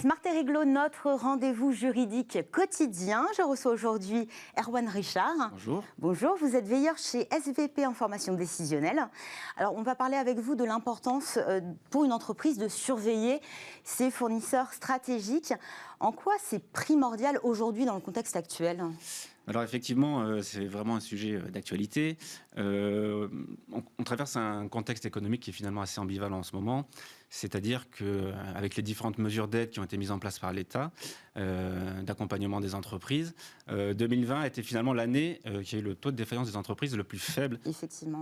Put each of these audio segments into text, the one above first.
Smart et Réglo, notre rendez-vous juridique quotidien. Je reçois aujourd'hui Erwan Richard. Bonjour. Bonjour, vous êtes veilleur chez SVP Information Décisionnelle. Alors, on va parler avec vous de l'importance pour une entreprise de surveiller ses fournisseurs stratégiques. En quoi c'est primordial aujourd'hui dans le contexte actuel ? Alors effectivement, c'est vraiment un sujet d'actualité. On traverse un contexte économique qui est finalement assez ambivalent en ce moment. C'est-à-dire qu'avec les différentes mesures d'aide qui ont été mises en place par l'État, d'accompagnement des entreprises, 2020 a été finalement l'année qui a eu le taux de défaillance des entreprises le plus faible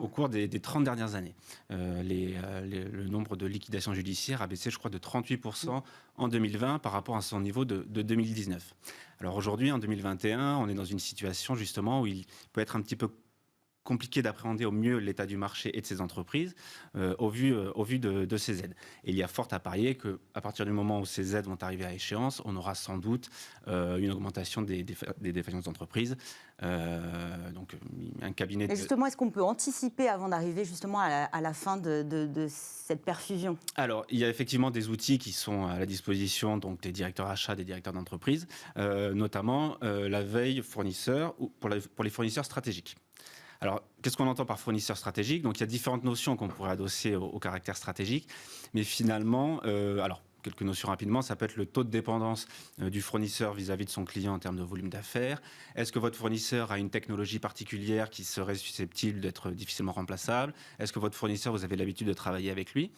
au cours des 30 dernières années. Le nombre de liquidations judiciaires a baissé, je crois, de 38% en 2020 par rapport à son niveau de 2019. Alors aujourd'hui, en 2021, on est dans une situation justement où il peut être un petit peu compliqué d'appréhender au mieux l'état du marché et de ses entreprises au vu de ces aides. Et il y a fort à parier qu'à partir du moment où ces aides vont arriver à échéance, on aura sans doute une augmentation des défaillances d'entreprises. Donc un cabinet... Et justement, est-ce qu'on peut anticiper avant d'arriver justement à la fin de cette perfusion ? Alors, il y a effectivement des outils qui sont à la disposition donc, des directeurs achats, des directeurs d'entreprise, notamment la veille fournisseur pour les fournisseurs stratégiques. Alors, qu'est-ce qu'on entend par fournisseur stratégique ? Donc, il y a différentes notions qu'on pourrait adosser au caractère stratégique, mais finalement, quelques notions rapidement, ça peut être le taux de dépendance du fournisseur vis-à-vis de son client en termes de volume d'affaires. Est-ce que votre fournisseur a une technologie particulière qui serait susceptible d'être difficilement remplaçable ? Est-ce que votre fournisseur, vous avez l'habitude de travailler avec lui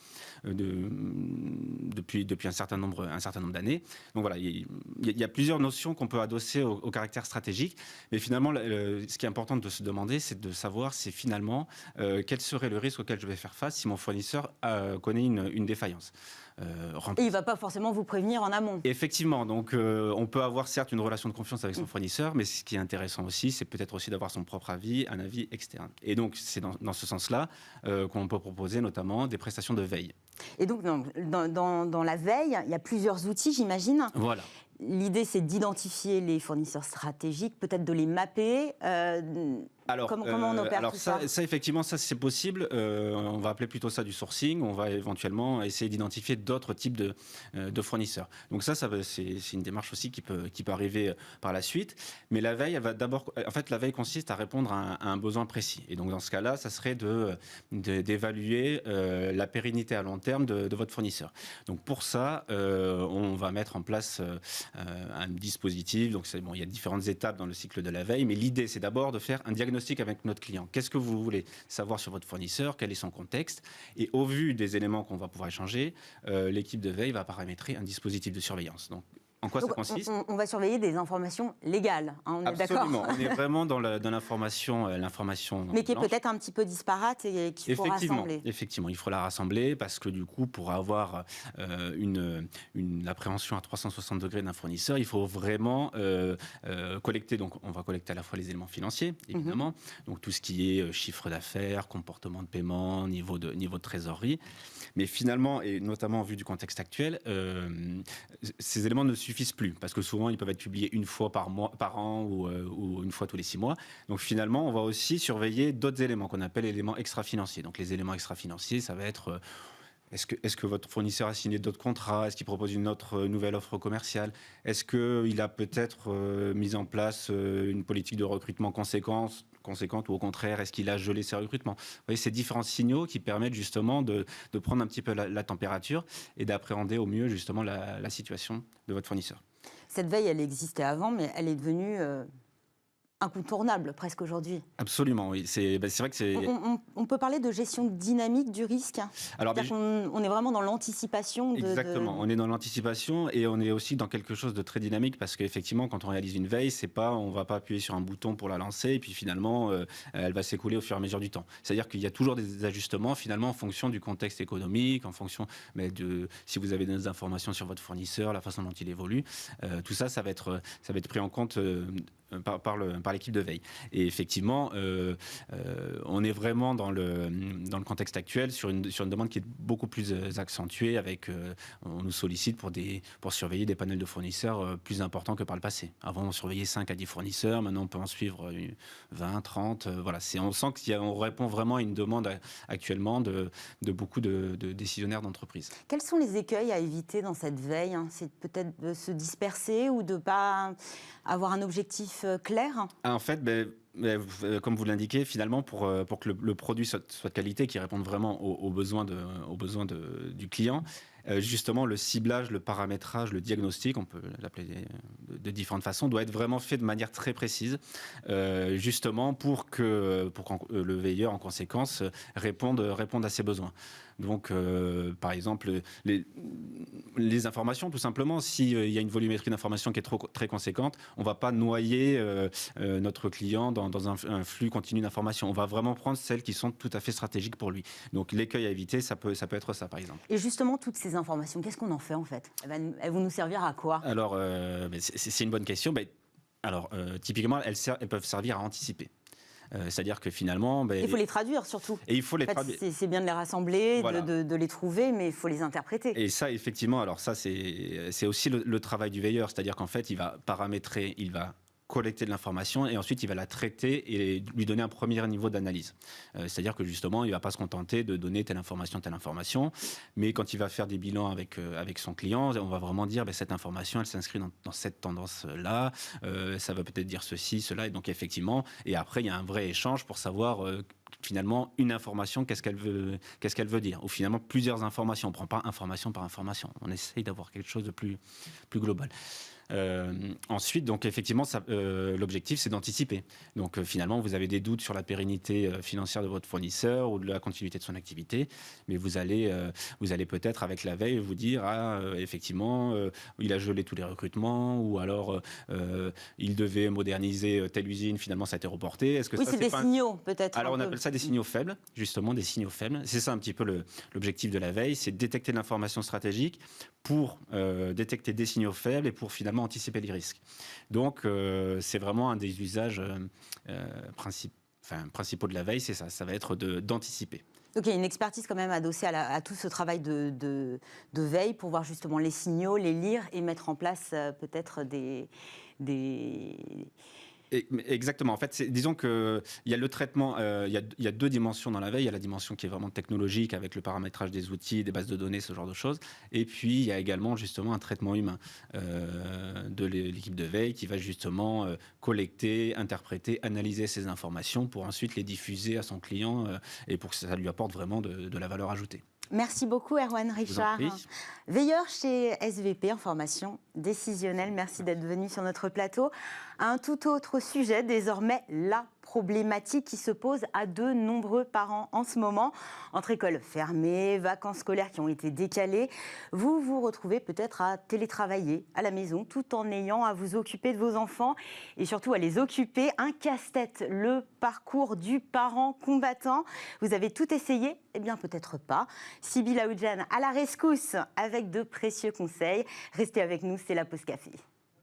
depuis un certain nombre d'années ? Donc voilà, il y a plusieurs notions qu'on peut adosser au caractère stratégique. Mais finalement, ce qui est important de se demander, c'est de savoir si finalement, quel serait le risque auquel je vais faire face si mon fournisseur connaît une défaillance. Et il ne va pas forcément vous prévenir en amont. Effectivement, donc on peut avoir certes une relation de confiance avec son fournisseur, mais ce qui est intéressant aussi, c'est peut-être aussi d'avoir son propre avis, un avis externe. Et donc c'est dans ce sens-là qu'on peut proposer notamment des prestations de veille. Et donc dans la veille, il y a plusieurs outils, j'imagine. Voilà. L'idée, c'est d'identifier les fournisseurs stratégiques, peut-être de les mapper. Comment on opère tout ça ? Ça, effectivement, ça c'est possible. On va appeler plutôt ça du sourcing. On va éventuellement essayer d'identifier d'autres types de fournisseurs. Donc ça c'est une démarche aussi qui peut arriver par la suite. Mais la veille, elle va d'abord. En fait, la veille consiste à répondre à un besoin précis. Et donc dans ce cas-là, ça serait d'évaluer la pérennité à long terme de votre fournisseur. Donc pour ça, on va mettre en place un dispositif. Donc il y a différentes étapes dans le cycle de la veille, mais l'idée c'est d'abord de faire un diagnostic avec notre client. Qu'est-ce que vous voulez savoir sur votre fournisseur ? Quel est son contexte ? Et au vu des éléments qu'on va pouvoir échanger, l'équipe de veille va paramétrer un dispositif de surveillance. Donc, en quoi ça consiste ? On va surveiller des informations légales, on est d'accord ? Absolument, on est vraiment dans l'information mais qui est peut-être un petit peu disparate et qu'il faut rassembler. Effectivement, il faut la rassembler parce que du coup, pour avoir une appréhension à 360 degrés d'un fournisseur, il faut vraiment collecter. Donc, on va collecter à la fois les éléments financiers, évidemment, donc tout ce qui est chiffre d'affaires, comportement de paiement, niveau de trésorerie. Mais finalement, et notamment en vue du contexte actuel, ces éléments ne suffisent plus, parce que souvent ils peuvent être publiés une fois par an ou une fois tous les 6 mois. Donc finalement, on va aussi surveiller d'autres éléments qu'on appelle éléments extra-financiers. Donc les éléments extra-financiers, ça va être est-ce que votre fournisseur a signé d'autres contrats ? Est-ce qu'il propose une autre nouvelle offre commerciale ? Est-ce qu'il a peut-être mis en place une politique de recrutement conséquente ou au contraire, est-ce qu'il a gelé ses recrutements ? Vous voyez, ces différents signaux qui permettent justement de prendre un petit peu la température et d'appréhender au mieux justement la situation de votre fournisseur. Cette veille, elle existait avant, mais elle est devenue incontournable presque aujourd'hui. Absolument, oui. C'est vrai que c'est... On peut parler de gestion dynamique du risque. Alors, on est vraiment dans l'anticipation. Exactement, on est dans l'anticipation et on est aussi dans quelque chose de très dynamique parce qu'effectivement, quand on réalise une veille, on va pas appuyer sur un bouton pour la lancer et puis finalement, elle va s'écouler au fur et à mesure du temps. C'est-à-dire qu'il y a toujours des ajustements finalement en fonction du contexte économique, en fonction si vous avez des informations sur votre fournisseur, la façon dont il évolue. Tout ça, ça va être pris en compte par par l'équipe de veille. Et effectivement, on est vraiment dans le contexte actuel sur une demande qui est beaucoup plus accentuée. On nous sollicite pour surveiller des panels de fournisseurs plus importants que par le passé. Avant, on surveillait 5 à 10 fournisseurs. Maintenant, on peut en suivre 20, 30. Voilà. On sent qu'on répond vraiment à une demande actuellement de beaucoup de décisionnaires d'entreprise. Quels sont les écueils à éviter dans cette veille? C'est peut-être de se disperser ou de ne pas avoir un objectif clair? En fait, comme vous l'indiquez, finalement, pour que le produit soit de qualité, qui réponde vraiment aux besoins du client, justement, le ciblage, le paramétrage, le diagnostic, on peut l'appeler de différentes façons, doit être vraiment fait de manière très précise, justement pour que le veilleur, en conséquence, réponde à ses besoins. Donc, par exemple, les informations, tout simplement, s'il y a une volumétrie d'informations qui est très conséquente, on ne va pas noyer notre client dans un flux continu d'informations. On va vraiment prendre celles qui sont tout à fait stratégiques pour lui. Donc, l'écueil à éviter, ça peut être ça, par exemple. Et justement, toutes ces informations, qu'est-ce qu'on en fait, en fait? Elles vont nous servir à quoi? Alors, c'est une bonne question. Typiquement, elles peuvent servir à anticiper. C'est-à-dire que finalement... il faut les traduire surtout. Et il faut les traduire. C'est bien de les rassembler, voilà, de les trouver, mais il faut les interpréter. Et ça, effectivement, alors ça, c'est aussi le travail du veilleur. C'est-à-dire qu'en fait, il va paramétrer, il va collecter de l'information et ensuite il va la traiter et lui donner un premier niveau d'analyse. C'est-à-dire que justement, il ne va pas se contenter de donner telle information, mais quand il va faire des bilans avec son client, on va vraiment dire cette information, elle s'inscrit dans cette tendance-là, ça va peut-être dire ceci, cela, et donc effectivement, et après il y a un vrai échange pour savoir finalement une information, qu'est-ce qu'elle veut dire, ou finalement plusieurs informations. On ne prend pas information par information, on essaye d'avoir quelque chose de plus global. Ensuite, donc effectivement, l'objectif, c'est d'anticiper. Donc finalement, vous avez des doutes sur la pérennité financière de votre fournisseur ou de la continuité de son activité, mais vous allez peut-être avec la veille vous dire effectivement, il a gelé tous les recrutements, ou alors il devait moderniser telle usine, finalement ça a été reporté. Est-ce que oui, c'est des signaux peut-être. Alors on appelle ça des signaux faibles, justement des signaux faibles. C'est ça un petit peu l'objectif de la veille, c'est de détecter l'information stratégique pour détecter des signaux faibles et pour finalement anticiper les risques. Donc, c'est vraiment un des usages principaux de la veille, c'est ça. Ça va être d'anticiper. Donc, il y a une expertise quand même adossée à tout ce travail de veille pour voir justement les signaux, les lire et mettre en place peut-être des... Exactement. En fait, disons qu'il y a le traitement, il y a deux dimensions dans la veille. Il y a la dimension qui est vraiment technologique avec le paramétrage des outils, des bases de données, ce genre de choses. Et puis, il y a également justement un traitement humain de l'équipe de veille qui va justement collecter, interpréter, analyser ces informations pour ensuite les diffuser à son client et pour que ça lui apporte vraiment de la valeur ajoutée. Merci beaucoup, Erwan Richard. Veilleur chez SVP, Information Décisionnelle. Merci d'être venu sur notre plateau. Un tout autre sujet, désormais, la problématique qui se pose à de nombreux parents en ce moment. Entre écoles fermées, vacances scolaires qui ont été décalées, vous vous retrouvez peut-être à télétravailler à la maison tout en ayant à vous occuper de vos enfants et surtout à les occuper. Un casse-tête, le parcours du parent combattant. Vous avez tout essayé? Eh bien, peut-être pas. Sybille Aoudjan à la rescousse avec de précieux conseils. Restez avec nous, c'est la pause café.